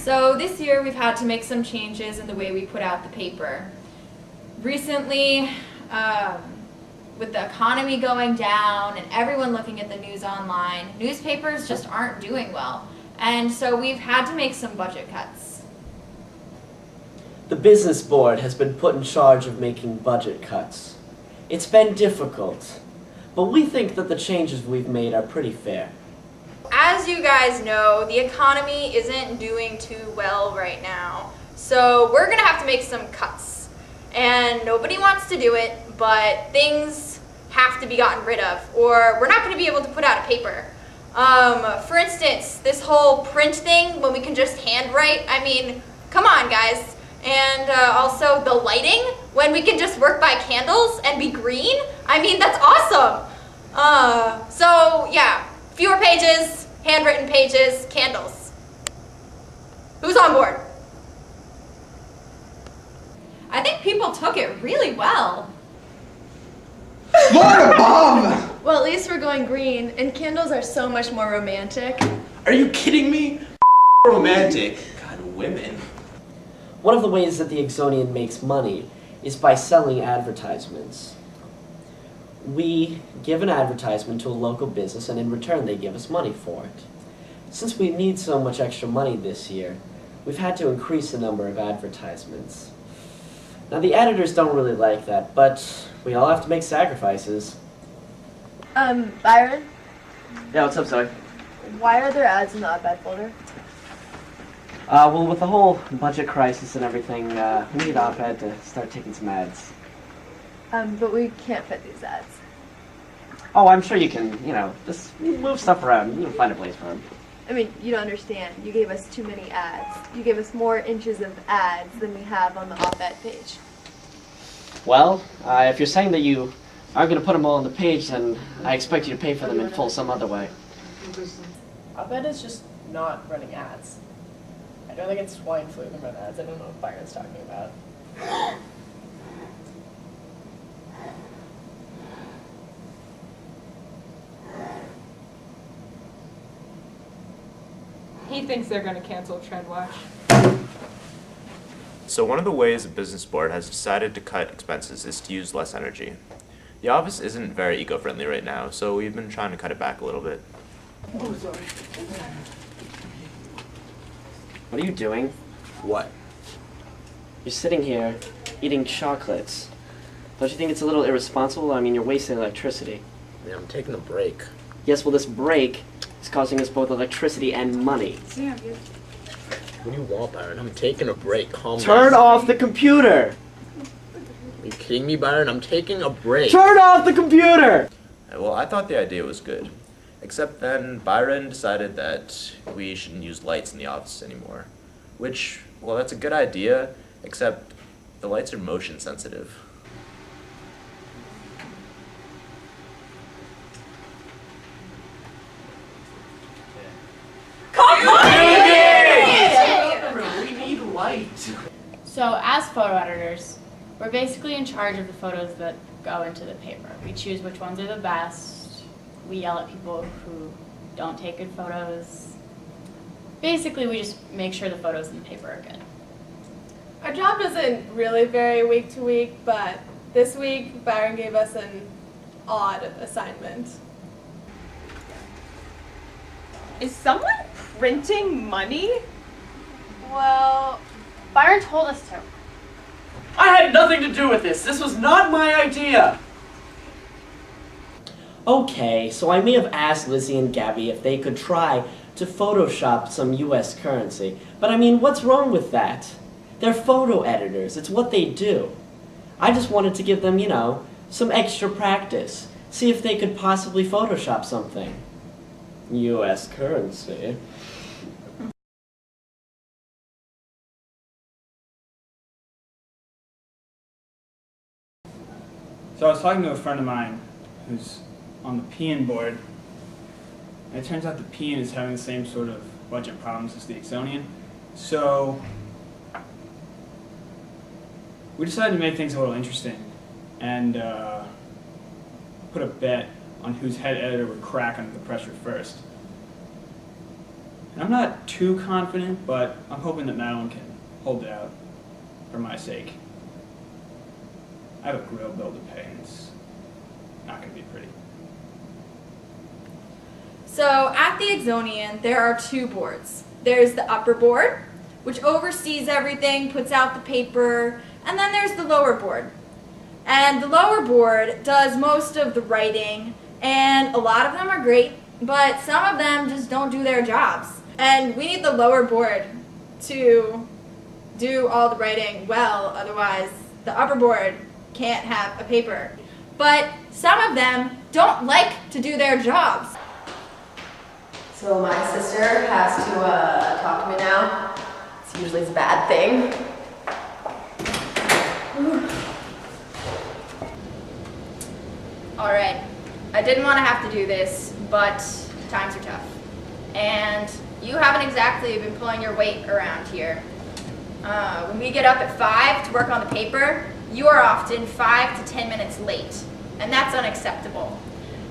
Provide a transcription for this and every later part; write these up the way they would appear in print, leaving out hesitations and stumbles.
So this year we've had to make some changes in the way we put out the paper. Recently, with the economy going down and everyone looking at the news online, newspapers just aren't doing well. And so we've had to make some budget cuts. The business board has been put in charge of making budget cuts. It's been difficult, but we think that the changes we've made are pretty fair. As you guys know, the economy isn't doing too well right now. So we're gonna have to make some cuts. And nobody wants to do it, but things have to be gotten rid of, or we're not gonna be able to put out a paper. For instance, this whole print thing, when we can just handwrite, I mean, come on guys. And also the lighting, when we can just work by candles and be green. I mean, that's awesome. So yeah, fewer pages, handwritten pages, candles. Who's on board? I think people took it really well. Lord above! Well, at least we're going green, and candles are so much more romantic. Are you kidding me? Romantic. God, women. One of the ways that the Exonian makes money is by selling advertisements. We give an advertisement to a local business, and in return they give us money for it. Since we need so much extra money this year, we've had to increase the number of advertisements. Now the editors don't really like that, but we all have to make sacrifices. Byron, Yeah, what's up, Zoe? why are there ads in the op-ed folder? Well, with the whole budget crisis and everything, we need op-ed to start taking some ads. But we can't fit these ads. Oh, I'm sure you can, just move stuff around. You can find a place for them. I mean, you don't understand. You gave us too many ads. You gave us more inches of ads than we have on the op-ed page. Well, if you're saying that you aren't going to put them all on the page, then I expect you to pay for them in full some other way. Op-ed is just not running ads. I don't think it's swine flu that run ads. I don't know what Byron's talking about. He thinks they're going to cancel TrendWatch. So one of the ways a business board has decided to cut expenses is to use less energy. The office isn't very eco-friendly right now, so we've been trying to cut it back a little bit. What are you doing? What? You're sitting here eating chocolates. Don't you think it's a little irresponsible? I mean, you're wasting electricity. Yeah, I'm taking a break. Yes, well, this break is costing us both electricity and money. What do you want, Byron? I'm taking a break. Calm Turn down. off the computer! Are you kidding me, Byron? I'm taking a break. Turn off the computer! Well, I thought the idea was good. Except then Byron decided that we shouldn't use lights in the office anymore. Which, well, that's a good idea, except the lights are motion sensitive. We need light. So as photo editors, we're basically in charge of the photos that go into the paper. We choose which ones are the best. We yell at people who don't take good photos. Basically, we just make sure the photos in the paper are good. Our job doesn't really vary week to week, but this week Byron gave us an odd assignment. Is someone printing money? Well, Byron told us to. I had nothing to do with this. This was not my idea. Okay, so I may have asked Lizzie and Gabby if they could try to Photoshop some US currency. But I mean, what's wrong with that? They're photo editors. It's what they do. I just wanted to give them, some extra practice. See if they could possibly Photoshop something. US currency. So I was talking to a friend of mine who's on the PN board, and it turns out the PN is having the same sort of budget problems as the Exonian. So we decided to make things a little interesting and put a bet on whose head editor would crack under the pressure first. And I'm not too confident, but I'm hoping that Madeline can hold it out for my sake. I have a grill bill to pay, and it's not going to be pretty. So at the Exonian, there are two boards. There's the upper board, which oversees everything, puts out the paper, and then there's the lower board. And the lower board does most of the writing, and a lot of them are great, but some of them just don't do their jobs. And we need the lower board to do all the writing well, otherwise the upper board can't have a paper. But some of them don't like to do their jobs. So my sister has to talk to me now. It's usually a bad thing. Alright, I didn't want to have to do this, but times are tough. And you haven't exactly been pulling your weight around here. When we get up at 5 to work on the paper, you are often 5 to 10 minutes late. And that's unacceptable.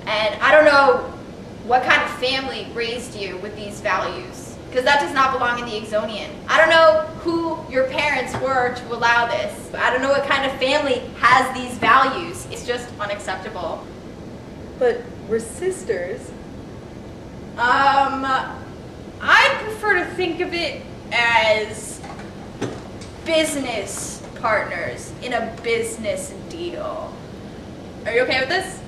And I don't know what kind of family raised you with these values, because that does not belong in the Exonian. I don't know who your parents were to allow this. I don't know what kind of family has these values. It's just unacceptable. But we're sisters. I'd prefer to think of it as business partners in a business deal. Are you okay with this?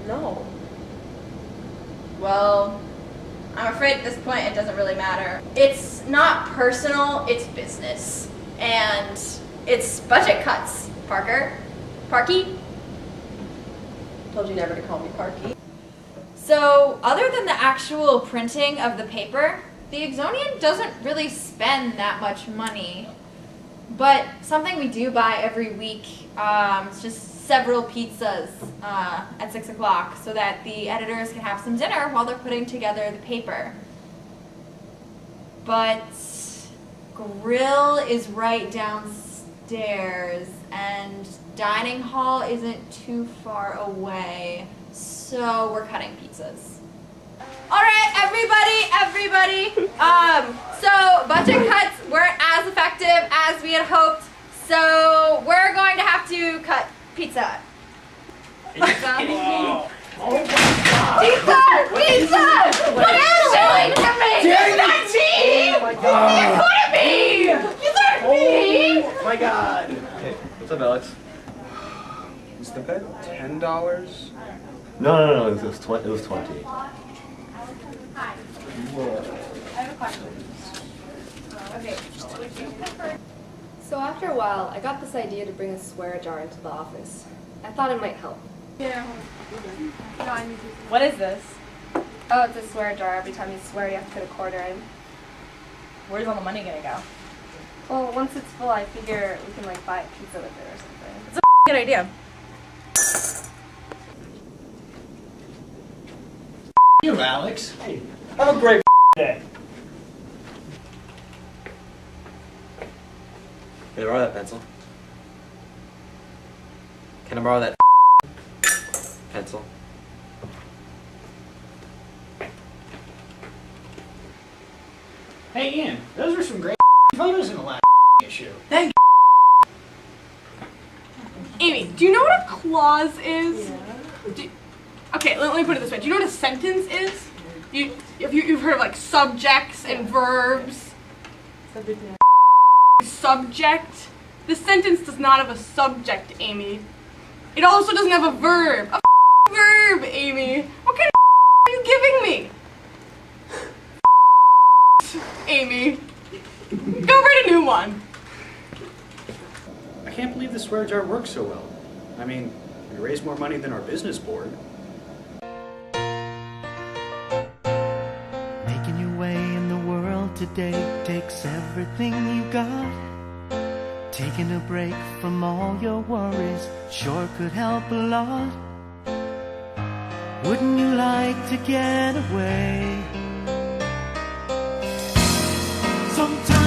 No. Well, I'm afraid at this point it doesn't really matter. It's not personal, it's business. And it's budget cuts, Parker. Parky? Told you never to call me Parky. So, other than the actual printing of the paper, the Exonian doesn't really spend that much money. But something we do buy every week, it's just several pizzas at 6 o'clock so that the editors can have some dinner while they're putting together the paper. But grill is right downstairs and dining hall isn't too far away, so we're cutting pizzas. Alright, everybody! So budget cuts weren't as effective as we had hoped, so we're going to have to cut pizza. Pizza? Wow. Pizza! Pizza! What are you doing to me? Daddy! You 19! Oh my God. You couldn't be! You 13! Oh my God. Hey, what's up, Alex? Is the bet $10? No, it was 20. It was 20. So after a while, I got this idea to bring a swear jar into the office. I thought it might help. Yeah. What is this? Oh, it's a swear jar. Every time you swear, you have to put a quarter in. Where's all the money gonna go? Well, once it's full, I figure we can like buy a pizza with it or something. It's a good idea. You, Alex. Hey, have a great day. Can I borrow that pencil? Can I borrow that pencil? Hey Ian, those were some great photos in the last issue. Thank Amy, do you know what a clause is? Yeah. Okay, let me put it this way. Do you know what a sentence is? You've heard of like subjects and verbs. Subject. The sentence does not have a subject, Amy. It also doesn't have a verb. A verb, Amy. What kind of are you giving me? Amy. Go write a new one. I can't believe the swear jar works so well. I mean, we raised more money than our business board. Making your way in the world today takes everything you got. Taking a break from all your worries sure could help a lot. Wouldn't you like to get away? Sometimes